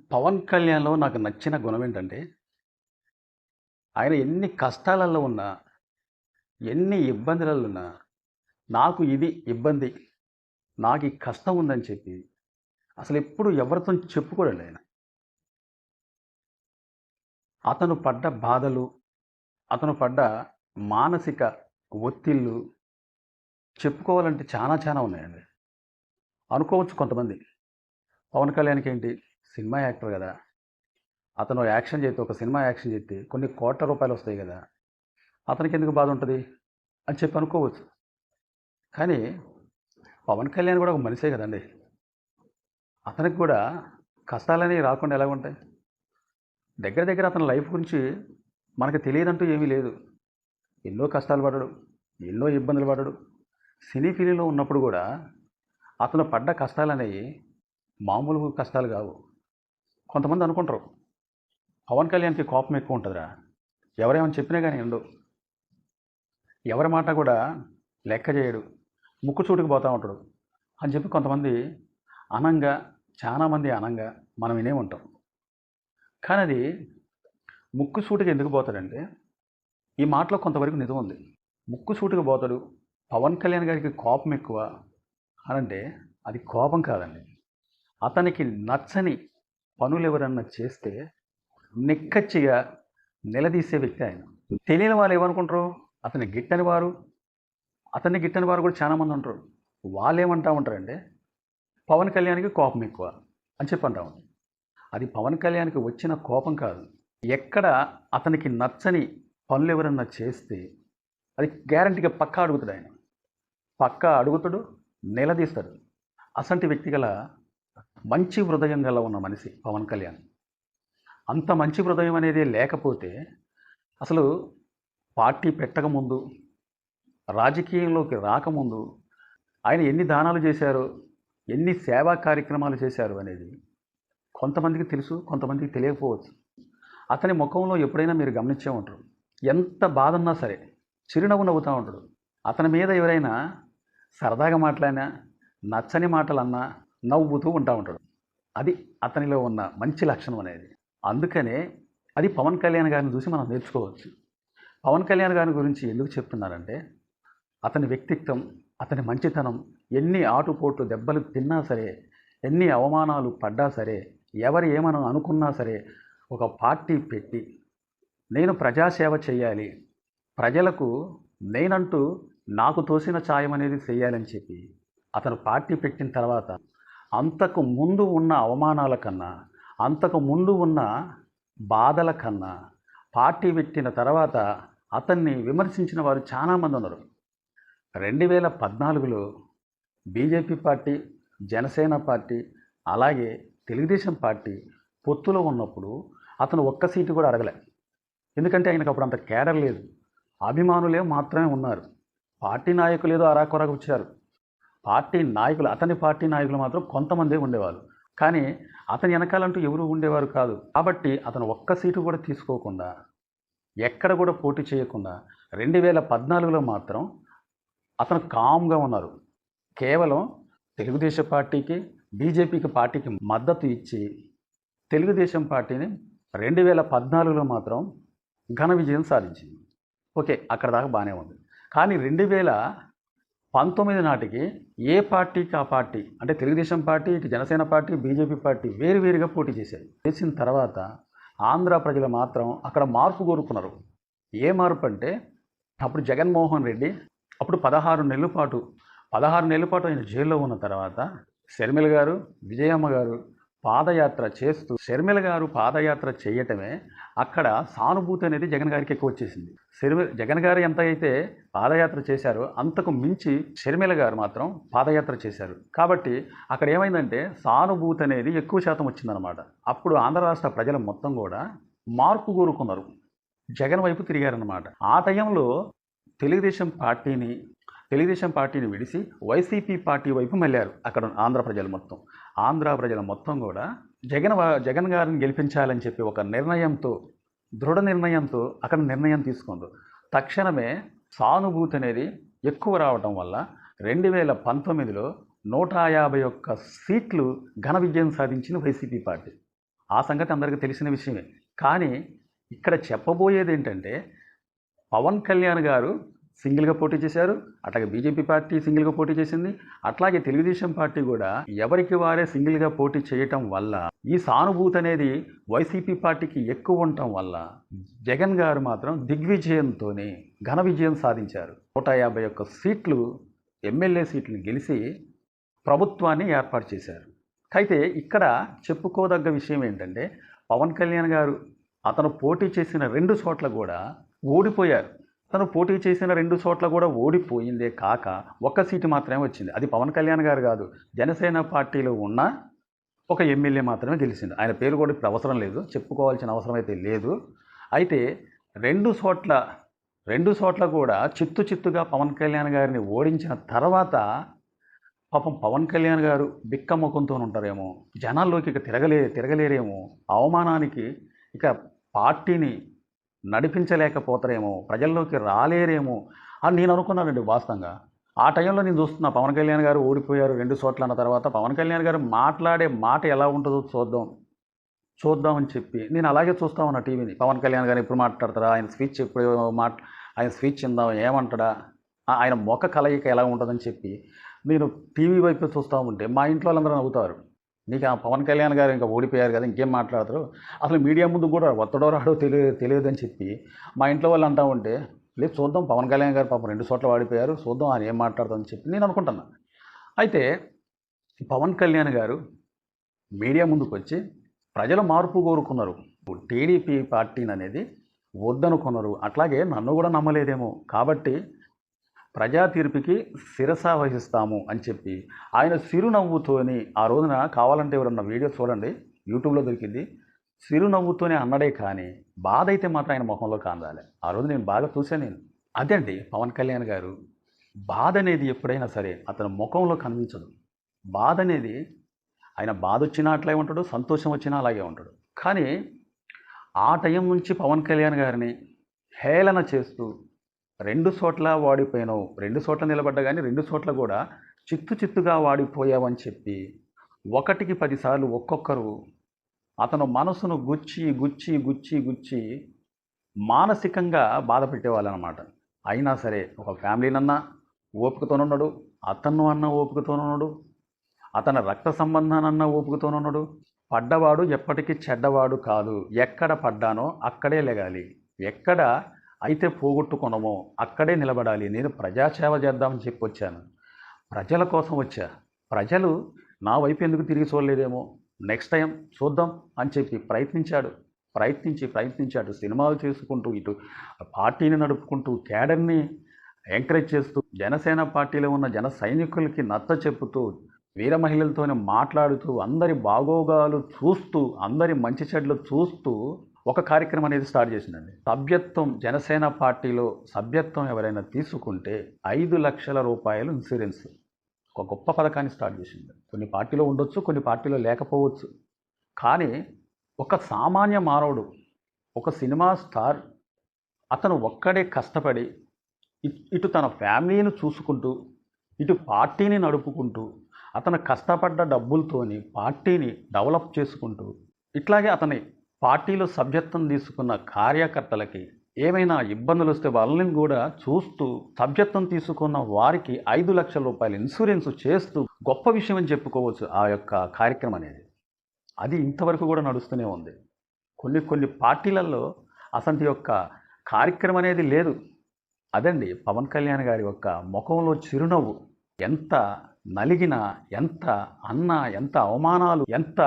పవన్ కళ్యాణ్‌లో నాకు నచ్చిన గుణం ఏంటంటే, ఆయన ఎన్ని కష్టాలలో ఉన్నా, ఎన్ని ఇబ్బందులలో ఉన్నా, నాకు ఇది ఇబ్బంది, నాకు ఈ కష్టం ఉందని చెప్పి, అసలెప్పుడు ఎవరితోని చెప్పుకోడండి ఆయన. అతను పడ్డ బాధలు, అతను పడ్డ మానసిక ఒత్తిళ్ళు చెప్పుకోవాలంటే చాలా చాలా ఉన్నాయండి. అనుకోవచ్చు కొంతమంది, పవన్ కళ్యాణ్‌కేంటి సినిమా యాక్టర్ గదా! అతను యాక్షన్ చేస్తే ఒక సినిమా యాక్షన్ చేస్తే కొన్ని కోట్ల రూపాయలొస్తాయి గదా! అతనికెందుకు బాధ ఉంటది అని చెప్పి అనుకోవచ్చు. కానీ పవన్ కళ్యాణ్ కూడా ఒక మనిషే కదండీ! అతనికి కూడా కష్టాలనేవి రాకుండా ఎలాగుంటాయి? దగ్గర దగ్గర అతని లైఫ్ గురించి మనకు తెలియదంటూ ఏమీ లేదు. ఎన్నో కష్టాలు పడ్డాడు. ఎన్నో ఇబ్బందులు పడ్డాడు. సినీ ఫీల్డ్‌లో ఉన్నప్పుడు కూడా అతను పడ్డ కష్టాలనేవి మామూలు కష్టాలు కావు. కొంతమంది అనుకుంటారు, పవన్ కళ్యాణ్‌కి కోపం ఎక్కువ ఉంటదిరా! ఎవరేమని చెప్పినా గాని వినడు. ఎవరి మాట కూడా లెక్క చేయడు. ముక్కుసూటికి పోతా ఉంటాడు అని చెప్పి కొంతమంది అనంగా, చాలామంది అనంగా మనం వినే ఉంటాం. కానీ అది ముక్కుసూటిగా ఎందుకు పోతాడంటే, ఈ మాటలో కొంతవరకు నిజం ఉంది. ముక్కుసూటిగా పోతాడు. పవన్ కళ్యాణ్ గారికి కోపం ఎక్కువ అనంటే అది కోపం కాదండి. అతనికి నచ్చని పనులు ఎవరన్నా చేస్తే నిక్కచ్చిగా నిలదీసే వ్యక్తి ఆయన. తెలియని వాళ్ళు ఏమనుకుంటారు, అతన్ని గిట్టని వారు కూడా చాలామంది ఉంటారు. వాళ్ళు ఏమంటా ఉంటారంటే, పవన్ కళ్యాణ్‌కి కోపం ఎక్కువ అని చెప్పి అంటా ఉంటారు. అది పవన్ కళ్యాణ్‌కి వచ్చిన కోపం కాదు. ఎక్కడ అతనికి నచ్చని పనులు ఎవరన్నా చేస్తే అది గ్యారంటీగా పక్కా అడుగుతాడు ఆయన. పక్కా అడుగుతాడు, నిలదీస్తాడు. అసంటి వ్యక్తి గల మంచి హృదయం గల ఉన్న మనిషి పవన్ కళ్యాణ్. అంత మంచి హృదయం అనేది లేకపోతే అసలు పార్టీ పెట్టకముందు, రాజకీయంలోకి రాకముందు ఆయన ఎన్ని దానాలు చేశారో, ఎన్ని సేవా కార్యక్రమాలు చేశారు అనేది కొంతమందికి తెలుసు, కొంతమందికి తెలియకపోవచ్చు. అతని ముఖంలో ఎప్పుడైనా మీరు గమనించే ఉంటారు. ఎంత బాధన్నా సరే చిరునవ్వు నవ్వుతూ ఉంటాడు. అతని మీద ఎవరైనా సరదాగా మాట్లాడినా, నచ్చని మాటలన్నా నవ్వుతూ ఉంటాడు. అది అతనిలో ఉన్న మంచి లక్షణం అనేది. అందుకనే అది పవన్ కళ్యాణ్ గారిని చూసి మనం నేర్చుకోవచ్చు. పవన్ కళ్యాణ్ గారి గురించి ఎందుకు చెప్తున్నారంటే, అతని వ్యక్తిత్వం, అతని మంచితనం, ఎన్ని ఆటుపోట్లు దెబ్బలు తిన్నా సరే, ఎన్ని అవమానాలు పడ్డా సరే, ఎవరు ఏమని అనుకున్నా సరే, ఒక పార్టీ పెట్టి నేను ప్రజాసేవ చేయాలి, ప్రజలకు నేనంటూ నాకు తోసిన సాయం అనేది చేయాలని చెప్పి అతను పార్టీ పెట్టిన తర్వాత అంతకు ముందు ఉన్న అవమానాల కన్నా, అంతకు ముందు ఉన్న బాధల కన్నా పార్టీ పెట్టిన తర్వాత అతన్ని విమర్శించిన వారు చాలామంది ఉన్నారు. 2014లో బీజేపీ పార్టీ, జనసేన పార్టీ, అలాగే తెలుగుదేశం పార్టీ పొత్తులో ఉన్నప్పుడు అతను ఒక్క సీటు కూడా అడగలే. ఎందుకంటే ఆయనకు అప్పుడు అంత కేడర్ లేదు. అభిమానులే మాత్రమే ఉన్నారు. పార్టీ నాయకులు ఏదో అరాకొరకు వచ్చారు. అతని పార్టీ నాయకులు మాత్రం కొంతమందే ఉండేవాళ్ళు. కానీ అతని వెనకాలంటూ ఎవరు ఉండేవారు కాదు. కాబట్టి అతను ఒక్క సీటు కూడా తీసుకోకుండా, ఎక్కడ కూడా పోటీ చేయకుండా 2014లో మాత్రం అతను కామ్గా ఉన్నారు. కేవలం తెలుగుదేశం పార్టీకి, బీజేపీకి పార్టీకి మద్దతు ఇచ్చి తెలుగుదేశం పార్టీని 2014లో మాత్రం ఘన విజయం సాధించింది. ఓకే, అక్కడ దాకా బాగానే ఉంది. కానీ 2019 నాటికి ఏ పార్టీకి ఆ పార్టీ, అంటే Telugu Desam party, Janasena party, BJP party వేరువేరుగా పోటీ చేశాయి. చేసిన తర్వాత ఆంధ్ర ప్రజలు మాత్రం అక్కడ మార్పు కోరుకున్నారు. ఏ మార్పు అంటే, అప్పుడు జగన్మోహన్ రెడ్డి అప్పుడు 16 నెలల పాటు ఆయన జైల్లో ఉన్న తర్వాత షర్మిల గారు, విజయమ్మ గారు షర్మిల గారు పాదయాత్ర చేయటమే అక్కడ సానుభూతి అనేది జగన్ గారికి ఎక్కువ వచ్చేసింది. జగన్ గారు ఎంత అయితే పాదయాత్ర చేశారో అంతకు మించి షర్మిల గారు మాత్రం పాదయాత్ర చేశారు. కాబట్టి అక్కడ ఏమైందంటే సానుభూతి అనేది ఎక్కువ శాతం వచ్చిందనమాట. అప్పుడు ఆంధ్ర రాష్ట్ర ప్రజలు మొత్తం కూడా మార్పు కోరుకున్నారు, జగన్ వైపు తిరిగారనమాట. ఆ టైంలో తెలుగుదేశం పార్టీని విడిచి వైసీపీ పార్టీ వైపు మళ్ళారు. అక్కడ ఆంధ్ర ప్రజలు మొత్తం కూడా జగన్ గారిని గెలిపించాలని చెప్పి ఒక దృఢ నిర్ణయంతో అక్కడ నిర్ణయం తీసుకుంది. తక్షణమే సానుభూతి అనేది ఎక్కువ రావటం వల్ల 2019లో 151 సీట్లు ఘన విజయం సాధించిన వైసీపీ పార్టీ. ఆ సంగతి అందరికీ తెలిసిన విషయమే. కానీ ఇక్కడ చెప్పబోయేది ఏంటంటే, పవన్ కళ్యాణ్ గారు సింగిల్గా పోటీ చేశారు, అట్లాగే బీజేపీ పార్టీ సింగిల్గా పోటీ చేసింది, అట్లాగే తెలుగుదేశం పార్టీ కూడా ఎవరికి వారే సింగిల్గా పోటీ చేయటం వల్ల ఈ సానుభూతి అనేది వైసీపీ పార్టీకి ఎక్కువ ఉండటం వల్ల జగన్ గారు మాత్రం దిగ్విజయంతోనే ఘన విజయం సాధించారు. 151 సీట్లు ఎమ్మెల్యే సీట్లను గెలిచి ప్రభుత్వాన్ని ఏర్పాటు చేశారు. అయితే ఇక్కడ చెప్పుకోదగ్గ విషయం ఏంటంటే, పవన్ కళ్యాణ్ గారు అతను పోటీ చేసిన 2 చోట్ల కూడా ఓడిపోయారు. తను పోటీ చేసిన 2 చోట్ల కూడా ఓడిపోయిందే కాక ఒక్క సీటు మాత్రమే వచ్చింది. అది పవన్ కళ్యాణ్ గారు కాదు, జనసేన పార్టీలో ఉన్న ఒక ఎమ్మెల్యే మాత్రమే గెలిచింది. ఆయన పేరు కూడా ఇప్పుడు అవసరం లేదు, చెప్పుకోవాల్సిన అవసరం అయితే లేదు. అయితే 2 చోట్ల కూడా చిత్తుగా పవన్ కళ్యాణ్ గారిని ఓడించిన తర్వాత పాపం పవన్ కళ్యాణ్ గారు బిక్కముఖంతో ఉంటారేమో, జనాల్లోకి ఇక తిరగలేరేమో, అవమానానికి ఇక పార్టీని నడిపించలేకపోతారేమో, ప్రజల్లోకి రాలేరేమో అని నేను అనుకున్నానండి వాస్తవంగా. ఆ టైంలో నేను చూస్తున్నా పవన్ కళ్యాణ్ గారు ఓడిపోయారు 2 చోట్ల అన్న తర్వాత పవన్ కళ్యాణ్ గారు మాట్లాడే మాట ఎలా ఉంటుందో చూద్దామని చెప్పి నేను అలాగే చూస్తా ఉన్నా టీవీని. పవన్ కళ్యాణ్ గారు ఎప్పుడు మాట్లాడతారా, ఆయన స్పీచ్ ఎప్పుడు ఆయన స్పీచ్ ఇందాం ఏమంటాడా, ఆయన ముఖ కలయిక ఎలా ఉంటుందని చెప్పి నేను టీవీ వైపు చూస్తూ ఉంటే మా ఇంట్లో వాళ్ళందరూ నవ్వుతారు. నీకు ఆ పవన్ కళ్యాణ్ గారు ఇంకా ఓడిపోయారు కదా, ఇంకేం మాట్లాడతారు, అసలు మీడియా ముందు కూడా వత్తడో రాడో తెలియదని చెప్పి మా ఇంట్లో వాళ్ళు అంటూ ఉంటే, లేదు చూద్దాం పవన్ కళ్యాణ్ గారు పాపం 2 చోట్ల ఓడిపోయారు, చూద్దాం ఆయన ఏం మాట్లాడతామని చెప్పి నేను అనుకుంటున్నా. అయితే పవన్ కళ్యాణ్ గారు మీడియా ముందుకు వచ్చి ప్రజలు మార్పు కోరుకున్నారు, టీడీపీ పార్టీని అనేది వద్దనుకున్నారు, అట్లాగే నన్ను కూడా నమ్మలేదేమో కాబట్టి ప్రజా తీర్పుకి శిరస వహిస్తాము అని చెప్పి ఆయన చిరునవ్వుతోని ఆ రోజున, కావాలంటే ఎవరన్నా వీడియో చూడండి, యూట్యూబ్లో దొరికింది, చిరునవ్వుతోనే అన్నడే కానీ బాధ అయితే మాత్రం ఆయన ముఖంలో కాందాలి. ఆ రోజు నేను బాగా చూశాను. అదండి పవన్ కళ్యాణ్ గారు బాధ అనేది ఎప్పుడైనా సరే అతని ముఖంలో కనిపించదు. బాధ అనేది ఆయన బాధ వచ్చినా అట్లాగే ఉంటాడు, సంతోషం వచ్చినా అలాగే ఉంటాడు. కానీ ఆ టైం నుంచి పవన్ కళ్యాణ్ గారిని హేళన చేస్తూ 2 చోట్ల వాడిపోయినావు, 2 చోట్ల నిలబడ్డా కానీ 2 చోట్ల కూడా చిత్తుగా వాడిపోయావని చెప్పి 1కి 10 సార్లు ఒక్కొక్కరు అతను మనసును గుచ్చి మానసికంగా బాధ పెట్టేవాళ్ళనమాట. అయినా సరే ఒక ఫ్యామిలీనన్నా ఓపికతోనున్నాడు, అతను అన్న ఓపికతోనున్నాడు, అతని రక్త సంబంధానన్న ఓపికతోనున్నాడు. పడ్డవాడు ఎప్పటికీ చెడ్డవాడు కాదు, ఎక్కడ పడ్డానో అక్కడే లెగాలి, ఎక్కడ అయితే పోగొట్టుకున్నామో అక్కడే నిలబడాలి, నేను ప్రజాసేవ చేద్దామని చెప్పి వచ్చాను, ప్రజల కోసం వచ్చా, ప్రజలు నా వైపు ఎందుకు తిరిగి చూడలేదేమో, నెక్స్ట్ టైం చూద్దాం అని చెప్పి ప్రయత్నించాడు. సినిమాలు చేసుకుంటూ, ఇటు పార్టీని నడుపుకుంటూ, క్యాడర్ని ఎంకరేజ్ చేస్తూ, జనసేన పార్టీలో ఉన్న జన సైనికులకి నచ్చ చెప్పుతూ, వీర మహిళలతోనే మాట్లాడుతూ, అందరి బాగోగాలు చూస్తూ, అందరి మంచి చెడ్లు చూస్తూ ఒక కార్యక్రమం అనేది స్టార్ట్ చేసిందండి. సభ్యత్వం, జనసేన పార్టీలో సభ్యత్వం ఎవరైనా తీసుకుంటే 5 లక్షల రూపాయలు ఇన్సూరెన్స్, ఒక గొప్ప పథకాన్ని స్టార్ట్ చేసింది. కొన్ని పార్టీలో ఉండొచ్చు, కొన్ని పార్టీలో లేకపోవచ్చు, కానీ ఒక సామాన్య మానవుడు, ఒక సినిమా స్టార్, అతను ఒక్కడే కష్టపడి ఇటు తన ఫ్యామిలీని చూసుకుంటూ, ఇటు పార్టీని నడుపుకుంటూ, అతను కష్టపడ్డ డబ్బులతోని పార్టీని డెవలప్ చేసుకుంటూ, ఇట్లాగే అతని పార్టీలో సభ్యత్వం తీసుకున్న కార్యకర్తలకి ఏమైనా ఇబ్బందులు వస్తే వాళ్ళని కూడా చూస్తూ, సభ్యత్వం తీసుకున్న వారికి 5 లక్షల రూపాయలు ఇన్సూరెన్స్ చేస్తూ గొప్ప విషయం అని చెప్పుకోవచ్చు ఆ యొక్క కార్యక్రమం అనేది. అది ఇంతవరకు కూడా నడుస్తూనే ఉంది. కొన్ని పార్టీలలో అసంటి యొక్క కార్యక్రమం అనేది లేదు. అదండి పవన్ కళ్యాణ్ గారి యొక్క ముఖంలో చిరునవ్వు. ఎంత నలిగినా, ఎంత అన్నా, ఎంత అవమానాలు, ఎంత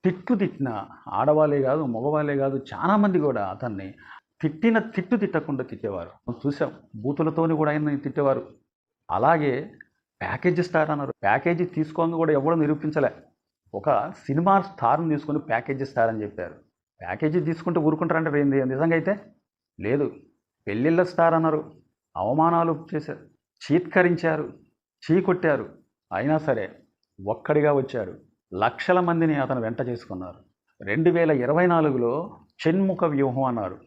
తిట్టినా, ఆడవాళ్ళే కాదు మగవాళ్ళే కాదు చాలామంది కూడా అతన్ని తిట్టకుండా తిట్టేవారు. చూసాం, బూతులతోని కూడా ఆయన తిట్టేవారు. అలాగే ప్యాకేజీ స్టార్ అన్నారు. ప్యాకేజీ తీసుకోగా కూడా ఎవడో నిరూపించలే. ఒక సినిమా స్టార్ని తీసుకొని ప్యాకేజీ స్టార్ అని చెప్పారు. ప్యాకేజీ తీసుకుంటే ఊరుకుంటారంటే నిజంగా అయితే లేదు. పెళ్ళిళ్ళ స్టార్ అన్నారు, అవమానాలు చేశారు, చీత్కరించారు, చీకొట్టారు. అయినా సరే ఒక్కడిగా వచ్చాడు. లక్షల మందిని అతను వెంట చేసుకున్నారు. 2024లో షణ్ముఖ వ్యూహం అన్నారు.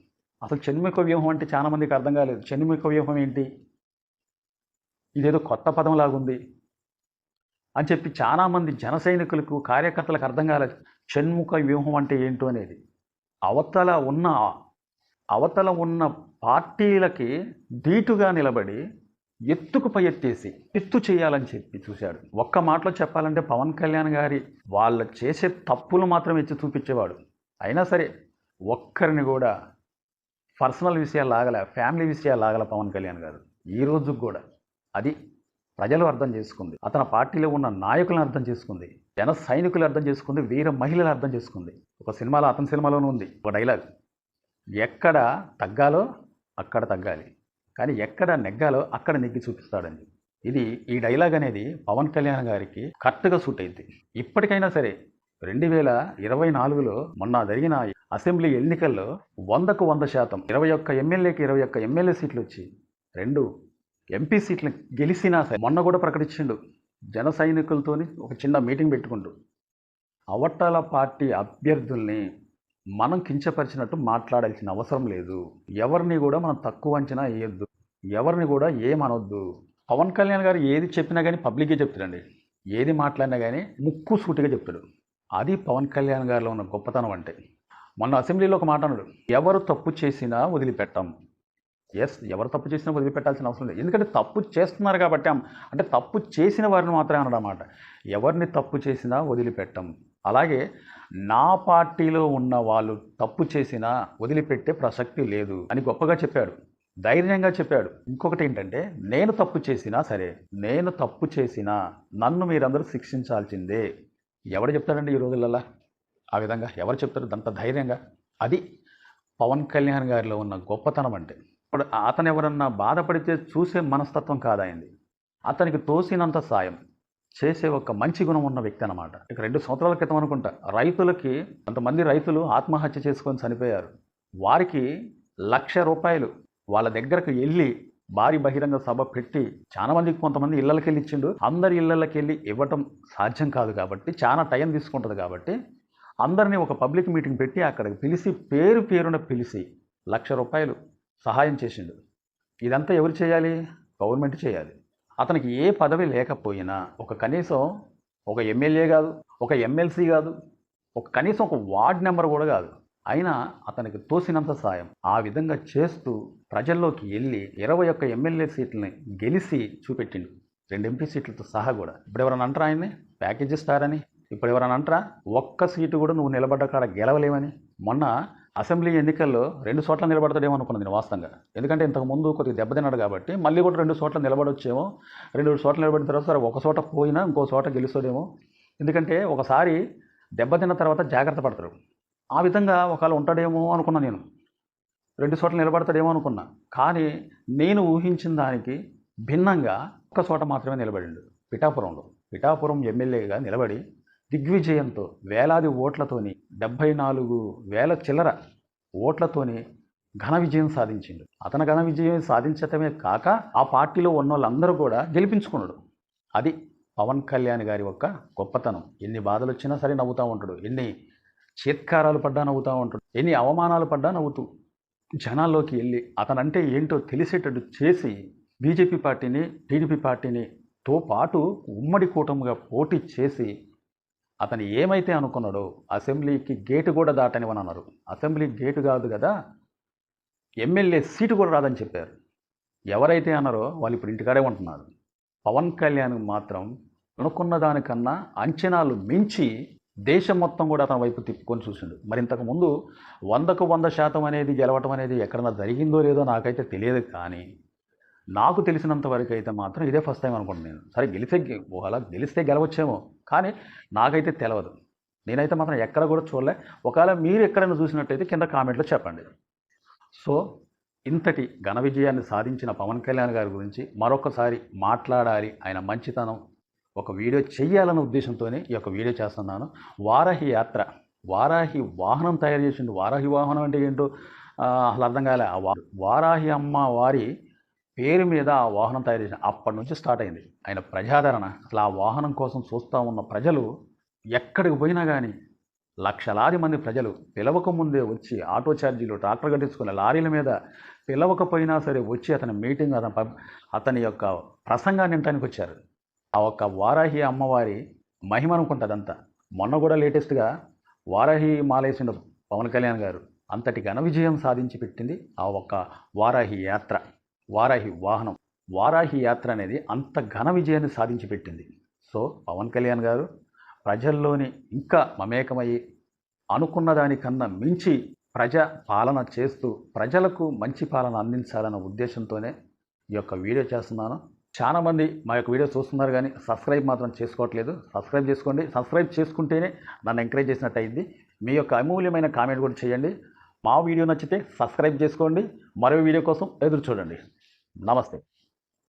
అసలు షణ్ముఖ వ్యూహం అంటే చాలామందికి అర్థం కాలేదు. షణ్ముఖ వ్యూహం ఏంటి, ఇదేదో కొత్త పదం లాగుంది అని చెప్పి చాలామంది జన సైనికులకు, కార్యకర్తలకు అర్థం కాలేదు. షణ్ముఖ వ్యూహం అంటే ఏంటో అనేది అవతల ఉన్న అవతల ఉన్న పార్టీలకి ధీటుగా నిలబడి ఎత్తుకు పై ఎత్తేసి ఎత్తు చేయాలని చెప్పి చూశాడు. ఒక్క మాటలో చెప్పాలంటే పవన్ కళ్యాణ్ గారి వాళ్ళు చేసే తప్పులు మాత్రం ఎత్తి చూపించేవాడు. అయినా సరే ఒక్కరిని కూడా పర్సనల్ విషయాలు లాగలే, ఫ్యామిలీ విషయాలు లాగల పవన్ కళ్యాణ్ గారు ఈ రోజుకు కూడా. అది ప్రజలు అర్థం చేసుకుంది, అతని పార్టీలో ఉన్న నాయకులను అర్థం చేసుకుంది, జన సైనికులు అర్థం చేసుకుంది, వీర మహిళలు అర్థం చేసుకుంది. ఒక సినిమాలో, అతని సినిమాలోనూ ఉంది ఒక డైలాగ్, ఎక్కడ తగ్గాలో అక్కడ తగ్గాలి, కానీ ఎక్కడ నెగ్గాలో అక్కడ నెగ్గి చూపిస్తాడని. ఇది ఈ డైలాగ్ అనేది పవన్ కళ్యాణ్ గారికి కరెక్ట్గా సూట్ అయింది. ఇప్పటికైనా సరే 2024లో మొన్న జరిగిన అసెంబ్లీ ఎన్నికల్లో 100కు 100% 21 ఎమ్మెల్యేకి 21 ఎమ్మెల్యే సీట్లు వచ్చి 2 ఎంపీ సీట్లు గెలిచినా సరే మొన్న కూడా ప్రకటించిండు జన సైనికులతోని ఒక చిన్న మీటింగ్ పెట్టుకుంటూ, అవతల పార్టీ అభ్యర్థుల్ని మనం కించపరిచినట్టు మాట్లాడాల్సిన అవసరం లేదు, ఎవరిని కూడా మనం తక్కువ అంచనా వేయొద్దు, ఎవరిని కూడా ఏమనొద్దు. పవన్ కళ్యాణ్ గారు ఏది చెప్పినా కానీ పబ్లిక్గా చెప్తాడండి, ఏది మాట్లాడినా కానీ ముక్కు సూటిగా చెప్తాడు. అది పవన్ కళ్యాణ్ గారిలో ఉన్న గొప్పతనం అంటే. మొన్న అసెంబ్లీలో ఒక మాట అన్నాడు, ఎవరు తప్పు చేసినా వదిలిపెట్టాం. ఎస్, ఎవరు తప్పు చేసినా వదిలిపెట్టాల్సిన అవసరం లేదు, ఎందుకంటే తప్పు చేస్తున్నారు కాబట్టి. అంటే తప్పు చేసిన వారిని మాత్రమే అన్నమాట, ఎవరిని తప్పు చేసినా వదిలిపెట్టాం. అలాగే నా పార్టీలో ఉన్న వాళ్ళు తప్పు చేసినా వదిలిపెట్టే ప్రసక్తి లేదు అని గొప్పగా చెప్పాడు, ధైర్యంగా చెప్పాడు. ఇంకొకటి ఏంటంటే, నేను తప్పు చేసినా సరే, నేను తప్పు చేసినా నన్ను మీరందరూ శిక్షించాల్సిందే. ఎవరు చెప్తారండి ఈ రోజులలో ఆ విధంగా? ఎవరు చెప్తారు అంత ధైర్యంగా? అది పవన్ కళ్యాణ్ గారిలో ఉన్న గొప్పతనం అంటే. ఇప్పుడు అతను ఎవరన్నా బాధపడితే చూసే మనస్తత్వం కాదాయింది, అతనికి తోసినంత సాయం చేసే ఒక మంచి గుణం ఉన్న వ్యక్తి అన్నమాట. ఇక 2 సంవత్సరాల క్రితం అనుకుంటా రైతులకి, కొంతమంది రైతులు ఆత్మహత్య చేసుకొని చనిపోయారు, వారికి ₹1,00,000 వాళ్ళ దగ్గరకు వెళ్ళి భారీ బహిరంగ సభ పెట్టి, చాలా మందికి, కొంతమంది ఇళ్ళకి వెళ్ళి ఇచ్చిండు. అందరి ఇళ్ళకి వెళ్ళి ఇవ్వటం సాధ్యం కాదు కాబట్టి, చాలా టైం తీసుకుంటుంది కాబట్టి, అందరినీ ఒక పబ్లిక్ మీటింగ్ పెట్టి అక్కడికి పిలిచి పేరున పిలిచి ₹1,00,000 సహాయం చేసిండు. ఇదంతా ఎవరు చేయాలి? గవర్నమెంట్ చేయాలి. అతనికి ఏ పదవి లేకపోయినా, కనీసం ఒక ఎమ్మెల్యే కాదు, ఒక ఎమ్మెల్సీ కాదు, కనీసం ఒక వార్డ్ నెంబర్ కూడా కాదు, అయినా అతనికి తోసినంత సాయం ఆ విధంగా చేస్తూ ప్రజల్లోకి వెళ్ళి 21 ఎమ్మెల్యే సీట్లని గెలిచి చూపెట్టిండు, 2 ఎంపీ సీట్లతో సహా కూడా. ఇప్పుడు ఎవరైనా అంటారా ఆయన్ని ప్యాకేజ్ ఇస్తారని? ఇప్పుడు ఎవరైనా అంటారా ఒక్క సీటు కూడా నువ్వు నిలబడ్డ కాడ గెలవలేమని? మొన్న అసెంబ్లీ ఎన్నికల్లో 2 చోట్ల నిలబడతాడేమో అనుకున్నది నేను వాస్తవంగా, ఎందుకంటే ఇంతకుముందు కొద్దిగా దెబ్బతిన్నాడు కాబట్టి, మళ్ళీ కూడా 2 చోట్ల నిలబడొచ్చేమో. 2 చోట్ల నిలబడిన తర్వాత సరే ఒక చోట పోయినా ఇంకో చోట గెలుస్తాడేమో, ఎందుకంటే ఒకసారి దెబ్బతిన్న తర్వాత జాగ్రత్త పడతాడు. ఆ విధంగా ఒకవేళ ఉంటాడేమో అనుకున్నా నేను, 2 చోట్ల నిలబడతాడేమో అనుకున్నా. కానీ నేను ఊహించిన దానికి భిన్నంగా ఒక్క చోట మాత్రమే నిలబడిండు, పిఠాపురం ఎమ్మెల్యేగా నిలబడి దిగ్విజయంతో వేలాది ఓట్లతోని 74,000 చిల్లర ఓట్లతోని ఘన విజయం సాధించిండు. అతను ఘన విజయం సాధించటమే కాక ఆ పార్టీలో ఉన్న వాళ్ళందరూ కూడా గెలిపించుకున్నాడు. అది పవన్ కళ్యాణ్ గారి యొక్క గొప్పతనం. ఎన్ని బాధలు వచ్చినా సరే నవ్వుతూ ఉంటాడు, ఎన్ని చేత్కారాలు పడ్డా నవ్వుతూ ఉంటాడు, ఎన్ని అవమానాలు పడ్డా నవ్వుతూ జనాల్లోకి వెళ్ళి అతనంటే ఏంటో తెలిసేటట్టు చేసి బీజేపీ పార్టీని, టీడీపీ పార్టీని తో పాటు ఉమ్మడి కూటమిగా పోటీ చేసి అతను ఏమైతే అనుకున్నాడో, అసెంబ్లీకి గేటు కూడా దాటనివని అన్నారు. అసెంబ్లీ గేటు కాదు కదా, ఎమ్మెల్యే సీటు కూడా రాదని చెప్పారు. ఎవరైతే అన్నారో వాళ్ళు ఇప్పుడు ఇంటికాడే ఉంటున్నారు. పవన్ కళ్యాణ్ మాత్రం అనుకున్న దానికన్నా అంచనాలు మించి దేశం మొత్తం కూడా అతని వైపు తిప్పుకొని చూసిండు. మరి ఇంతకుముందు 100కు 100% అనేది గెలవటం అనేది ఎక్కడన్నా జరిగిందో లేదో నాకైతే తెలియదు, కానీ నాకు తెలిసినంత వరకు అయితే మాత్రం ఇదే ఫస్ట్ టైం అనుకుంటున్నాను నేను. సరే అలా గెలిస్తే గెలవచ్చేమో, కానీ నాకైతే తెలియదు. నేనైతే మాత్రం ఎక్కడ కూడా చూడలే. ఒకవేళ మీరు ఎక్కడైనా చూసినట్టయితే కింద కామెంట్లో చెప్పండి. సో ఇంతటి ఘన విజయాన్ని సాధించిన పవన్ కళ్యాణ్ గారి గురించి మరొకసారి మాట్లాడాలి, ఆయన మంచితనం ఒక వీడియో చెయ్యాలన్న ఉద్దేశంతోనే ఈ యొక్క వీడియో చేస్తున్నాను. వారాహి యాత్ర, వారాహి వాహనం తయారు చేసిండు. వారాహి వాహనం అంటే ఏంటో అసలు అర్థం కాలే. వారాహి అమ్మ వారి పేరు మీద ఆ వాహనం తయారు చేసిన అప్పటి నుంచి స్టార్ట్ అయింది ఆయన ప్రజాదరణ. అసలు ఆ వాహనం కోసం చూస్తూ ఉన్న ప్రజలు ఎక్కడికి పోయినా కానీ లక్షలాది మంది ప్రజలు పిలవకముందే వచ్చి ఆటో ఛార్జీలు, ట్రాక్టర్ కట్టించుకునే లారీల మీద పిలవకపోయినా సరే వచ్చి అతని మీటింగ్, అతని యొక్క ప్రసంగాన్ని వినటానికి వచ్చారు. ఆ ఒక్క వారాహి అమ్మవారి మహిమ అనుకుంటుందంతా. మొన్న కూడా లేటెస్ట్గా వారాహి మాలేసిన పవన్ కళ్యాణ్ గారు అంతటి ఘన విజయం సాధించి పెట్టింది ఆ ఒక్క వారాహి యాత్ర, వారాహి వాహనం. వారాహి యాత్ర అనేది అంత ఘన విజయాన్ని సాధించి పెట్టింది. సో పవన్ కళ్యాణ్ గారు ప్రజల్లోని ఇంకా మమేకమయ్యి అనుకున్న దానికన్నా మించి ప్రజా పాలన చేస్తూ ప్రజలకు మంచి పాలన అందించాలన్న ఉద్దేశంతోనే ఈ యొక్క వీడియో చేస్తున్నాను. చాలామంది మా యొక్క వీడియో చూస్తున్నారు కానీ సబ్స్క్రైబ్ మాత్రం చేసుకోవట్లేదు. సబ్స్క్రైబ్ చేసుకోండి. సబ్స్క్రైబ్ చేసుకుంటేనే నన్ను ఎంకరేజ్ చేసినట్టు అయింది. మీ యొక్క అమూల్యమైన కామెంట్ కూడా చేయండి. మా వీడియో నచ్చితే సబ్స్క్రైబ్ చేసుకోండి. మరో వీడియో కోసం ఎదురు చూడండి. నమస్తే.